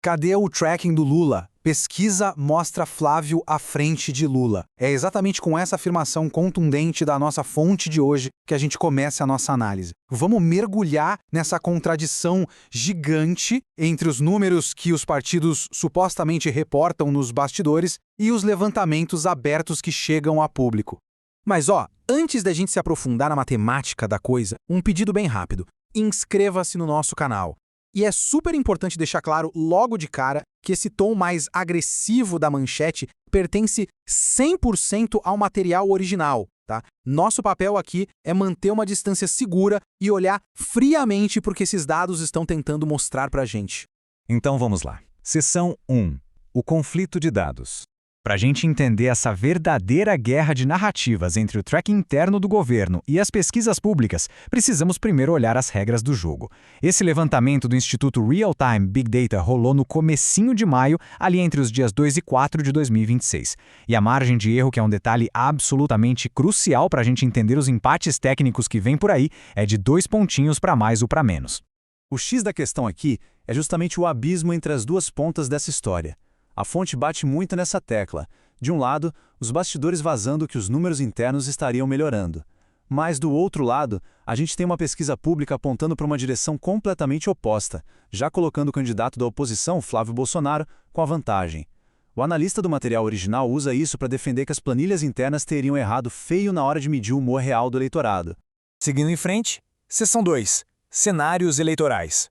Cadê o tracking do Lula? Pesquisa mostra Flávio à frente de Lula. É exatamente com essa afirmação contundente da nossa fonte de hoje que a gente começa a nossa análise. Vamos mergulhar nessa contradição gigante entre os números que os partidos supostamente reportam nos bastidores e os levantamentos abertos que chegam a público. Mas antes da gente se aprofundar na matemática da coisa, um pedido bem rápido. Inscreva-se no nosso canal. E é super importante deixar claro logo de cara que esse tom mais agressivo da manchete pertence 100% ao material original, tá? Nosso papel aqui é manter uma distância segura e olhar friamente para o que esses dados estão tentando mostrar para a gente. Então vamos lá. Seção 1. O conflito de dados. Para a gente entender essa verdadeira guerra de narrativas entre o tracking interno do governo e as pesquisas públicas, precisamos primeiro olhar as regras do jogo. Esse levantamento do Instituto Real Time Big Data rolou no comecinho de maio, ali entre os dias 2 e 4 de 2026. E a margem de erro, que é um detalhe absolutamente crucial para a gente entender os empates técnicos que vêm por aí, é de 2 pontinhos para mais ou para menos. O X da questão aqui é justamente o abismo entre as duas pontas dessa história. A fonte bate muito nessa tecla. De um lado, os bastidores vazando que os números internos estariam melhorando. Mas do outro lado, a gente tem uma pesquisa pública apontando para uma direção completamente oposta, já colocando o candidato da oposição, Flávio Bolsonaro, com a vantagem. O analista do material original usa isso para defender que as planilhas internas teriam errado feio na hora de medir o humor real do eleitorado. Seguindo em frente, seção 2. Cenários eleitorais.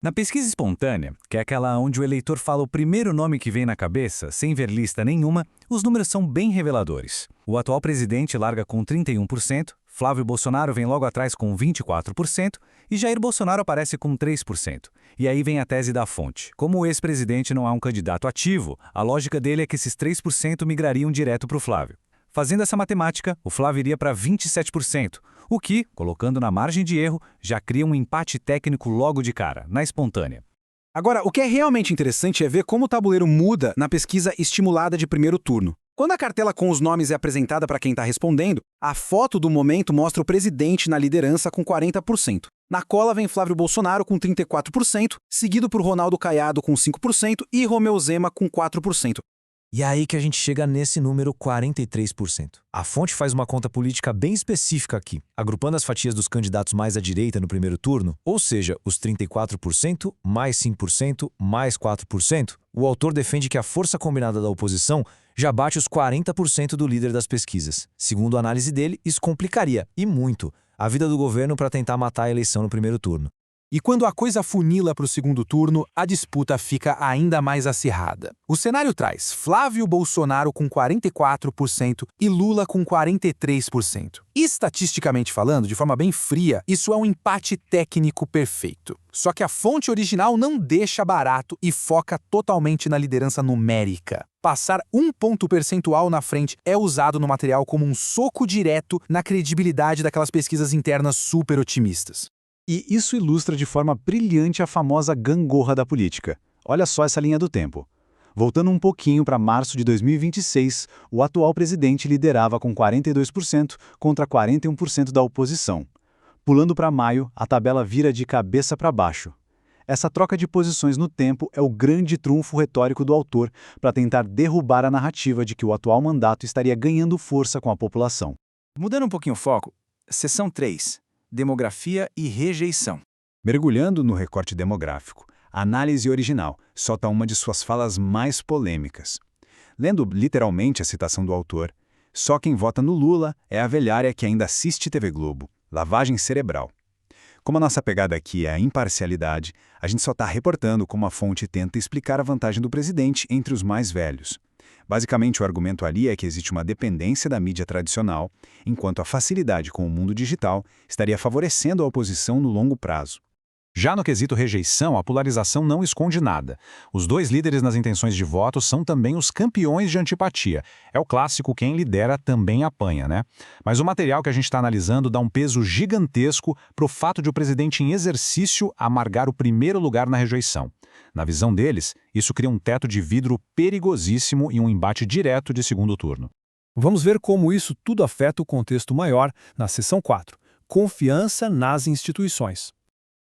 Na pesquisa espontânea, que é aquela onde o eleitor fala o primeiro nome que vem na cabeça, sem ver lista nenhuma, os números são bem reveladores. O atual presidente larga com 31%, Flávio Bolsonaro vem logo atrás com 24% e Jair Bolsonaro aparece com 3%. E aí vem a tese da fonte. Como o ex-presidente não é um candidato ativo, a lógica dele é que esses 3% migrariam direto para o Flávio. Fazendo essa matemática, o Flávio iria para 27%, o que, colocando na margem de erro, já cria um empate técnico logo de cara, na espontânea. Agora, o que é realmente interessante é ver como o tabuleiro muda na pesquisa estimulada de primeiro turno. Quando a cartela com os nomes é apresentada para quem está respondendo, a foto do momento mostra o presidente na liderança com 40%. Na cola vem Flávio Bolsonaro com 34%, seguido por Ronaldo Caiado com 5% e Romeu Zema com 4%. E é aí que a gente chega nesse número 43%. A fonte faz uma conta política bem específica aqui, agrupando as fatias dos candidatos mais à direita no primeiro turno, ou seja, os 34%, mais 5%, mais 4%. O autor defende que a força combinada da oposição já bate os 40% do líder das pesquisas. Segundo a análise dele, isso complicaria, e muito, a vida do governo para tentar matar a eleição no primeiro turno. E quando a coisa funila para o segundo turno, a disputa fica ainda mais acirrada. O cenário traz Flávio Bolsonaro com 44% e Lula com 43%. Estatisticamente falando, de forma bem fria, isso é um empate técnico perfeito. Só que a fonte original não deixa barato e foca totalmente na liderança numérica. Passar 1 ponto percentual na frente é usado no material como um soco direto na credibilidade daquelas pesquisas internas super otimistas. E isso ilustra de forma brilhante a famosa gangorra da política. Olha só essa linha do tempo. Voltando um pouquinho para março de 2026, o atual presidente liderava com 42% contra 41% da oposição. Pulando para maio, a tabela vira de cabeça para baixo. Essa troca de posições no tempo é o grande trunfo retórico do autor para tentar derrubar a narrativa de que o atual mandato estaria ganhando força com a população. Mudando um pouquinho o foco, seção 3. Demografia e rejeição. Mergulhando no recorte demográfico, a análise original solta uma de suas falas mais polêmicas. Lendo literalmente a citação do autor, só quem vota no Lula é a velhária que ainda assiste TV Globo. Lavagem cerebral. Como a nossa pegada aqui é a imparcialidade, a gente só está reportando como a fonte tenta explicar a vantagem do presidente entre os mais velhos. Basicamente, o argumento ali é que existe uma dependência da mídia tradicional, enquanto a facilidade com o mundo digital estaria favorecendo a oposição no longo prazo. Já no quesito rejeição, a polarização não esconde nada. Os dois líderes nas intenções de voto são também os campeões de antipatia. É o clássico quem lidera também apanha, né? Mas o material que a gente está analisando dá um peso gigantesco para o fato de o presidente em exercício amargar o primeiro lugar na rejeição. Na visão deles, isso cria um teto de vidro perigosíssimo e um embate direto de segundo turno. Vamos ver como isso tudo afeta o contexto maior na seção 4, confiança nas instituições.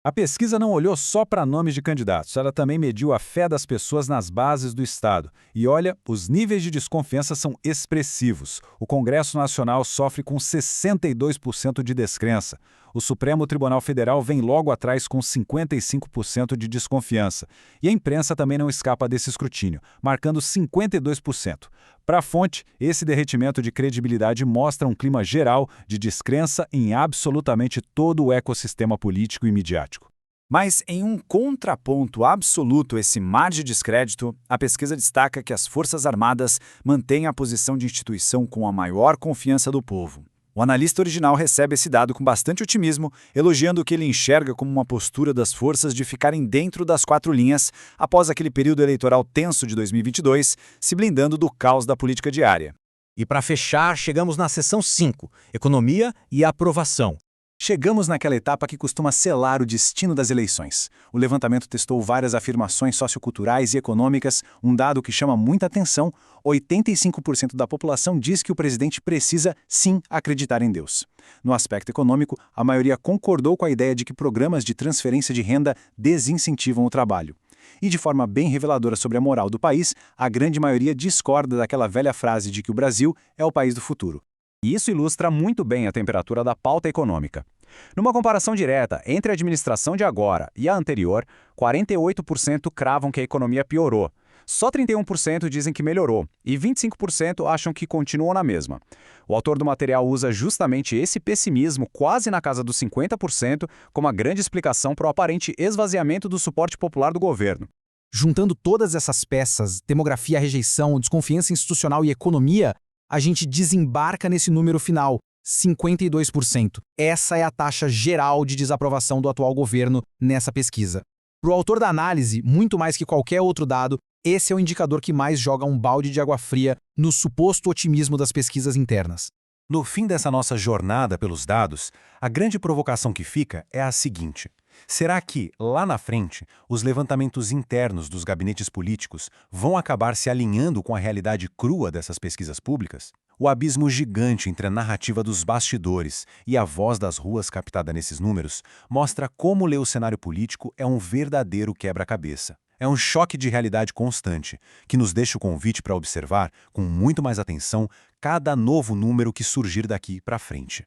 A pesquisa não olhou só para nomes de candidatos, ela também mediu a fé das pessoas nas bases do Estado. E olha, os níveis de desconfiança são expressivos. O Congresso Nacional sofre com 62% de descrença. O Supremo Tribunal Federal vem logo atrás com 55% de desconfiança. E a imprensa também não escapa desse escrutínio, marcando 52%. Para a fonte, esse derretimento de credibilidade mostra um clima geral de descrença em absolutamente todo o ecossistema político e midiático. Mas, em um contraponto absoluto a esse mar de descrédito, a pesquisa destaca que as Forças Armadas mantêm a posição de instituição com a maior confiança do povo. O analista original recebe esse dado com bastante otimismo, elogiando o que ele enxerga como uma postura das forças de ficarem dentro das quatro linhas após aquele período eleitoral tenso de 2022, se blindando do caos da política diária. E para fechar, chegamos na seção 5, Economia e Aprovação. Chegamos naquela etapa que costuma selar o destino das eleições. O levantamento testou várias afirmações socioculturais e econômicas, um dado que chama muita atenção: 85% da população diz que o presidente precisa, sim, acreditar em Deus. No aspecto econômico, a maioria concordou com a ideia de que programas de transferência de renda desincentivam o trabalho. E de forma bem reveladora sobre a moral do país, a grande maioria discorda daquela velha frase de que o Brasil é o país do futuro. E isso ilustra muito bem a temperatura da pauta econômica. Numa comparação direta entre a administração de agora e a anterior, 48% cravam que a economia piorou. Só 31% dizem que melhorou e 25% acham que continuam na mesma. O autor do material usa justamente esse pessimismo, quase na casa dos 50%, como a grande explicação para o aparente esvaziamento do suporte popular do governo. Juntando todas essas peças, demografia, rejeição, desconfiança institucional e economia, a gente desembarca nesse número final, 52%. Essa é a taxa geral de desaprovação do atual governo nessa pesquisa. Para o autor da análise, muito mais que qualquer outro dado, esse é o indicador que mais joga um balde de água fria no suposto otimismo das pesquisas internas. No fim dessa nossa jornada pelos dados, a grande provocação que fica é a seguinte: será que, lá na frente, os levantamentos internos dos gabinetes políticos vão acabar se alinhando com a realidade crua dessas pesquisas públicas? O abismo gigante entre a narrativa dos bastidores e a voz das ruas captada nesses números mostra como ler o cenário político é um verdadeiro quebra-cabeça. É um choque de realidade constante, que nos deixa o convite para observar, com muito mais atenção, cada novo número que surgir daqui para frente.